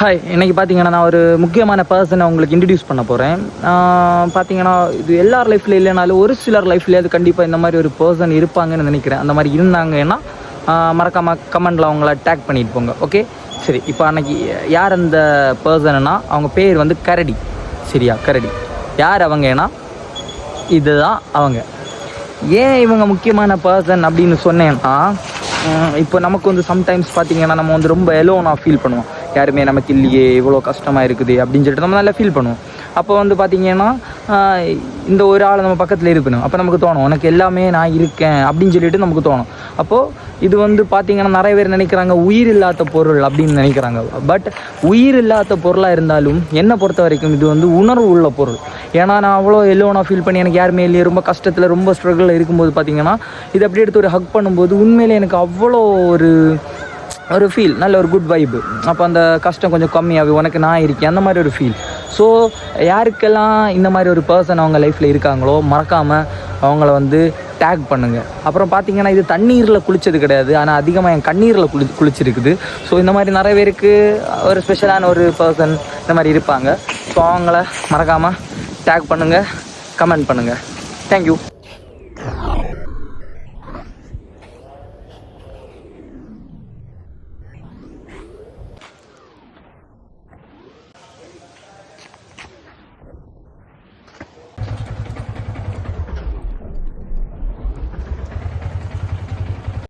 Hi, இன்றைக்கி பார்த்தீங்கன்னா நான் ஒரு முக்கியமான பர்சனை உங்களுக்கு இன்ட்ரடியூஸ் பண்ண போகிறேன். பார்த்தீங்கன்னா இது எல்லார் லைஃப்பில் இல்லைனாலும் ஒரு சிலர் லைஃப்லேயே அது கண்டிப்பாக இந்த மாதிரி ஒரு பர்சன் இருப்பாங்கன்னு நினைக்கிறேன். அந்த மாதிரி இருந்தாங்கன்னா மறக்காமல் கமெண்டில் அவங்கள டேக் பண்ணிட்டு போங்க. ஓகே, சரி. இப்போ அன்றைக்கி யார் அந்த பர்சன்னா அவங்க பேர் வந்து கரடி. சரியா, கரடி. யார் அவங்கன்னா இதுதான் அவங்க. ஏன் இவங்க முக்கியமான பர்சன் அப்படின்னு சொன்னேன்னா, இப்போ நமக்கு வந்து சம்டைம்ஸ் பார்த்திங்கன்னா நம்ம வந்து ரொம்ப எலோனாக ஃபீல் பண்ணுவோம். யாருமே நமக்கு இல்லையே, இவ்வளோ கஷ்டமாக இருக்குது அப்படின்னு சொல்லிட்டு நம்ம நல்லா ஃபீல் பண்ணுவோம். அப்போ வந்து பார்த்திங்கன்னா இந்த ஒரு ஆள் நம்ம பக்கத்தில் இருக்கணும். அப்போ நமக்கு தோணும், உனக்கு எல்லாமே நான் இருக்கேன் அப்படின்னு சொல்லிட்டு நமக்கு தோணும். அப்போது இது வந்து பார்த்திங்கன்னா நிறைய பேர் நினைக்கிறாங்க உயிர் இல்லாத பொருள் அப்படின்னு நினைக்கிறாங்க. பட் உயிர் இல்லாத பொருளாக இருந்தாலும் என்னை பொறுத்த வரைக்கும் இது வந்து உணர்வு உள்ள பொருள். ஏன்னா நான் அவ்வளோ எல்லோனா ஃபீல் பண்ணி எனக்கு யாருமே இல்லையே, ரொம்ப கஷ்டத்தில் ரொம்ப ஸ்ட்ரகிளில் இருக்கும்போது பார்த்திங்கன்னா இது அப்படி எடுத்து ஒரு ஹக் பண்ணும்போது உண்மையிலே எனக்கு அவ்வளோ ஒரு ஃபீல், நல்ல ஒரு குட் வைப்பு. அப்போ அந்த கஷ்டம் கொஞ்சம் கம்மியாகி உனக்கு நான் இருக்கேன் அந்த மாதிரி ஒரு ஃபீல். ஸோ யாருக்கெல்லாம் இந்த மாதிரி ஒரு பர்சன் அவங்க லைஃப்பில் இருக்காங்களோ மறக்காமல் அவங்கள வந்து டேக் பண்ணுங்கள். அப்புறம் பார்த்திங்கன்னா இது தண்ணீரில் குளித்தது கிடையாது, ஆனால் அதிகமாக என் கண்ணீரில் குளிச்சிருக்குது. ஸோ இந்த மாதிரி நிறைய பேருக்கு ஒரு ஸ்பெஷலான ஒரு பர்சன் இந்த மாதிரி இருப்பாங்க. ஸோ அவங்கள மறக்காமல் டேக் பண்ணுங்கள், கமெண்ட் பண்ணுங்கள். தேங்க்யூ.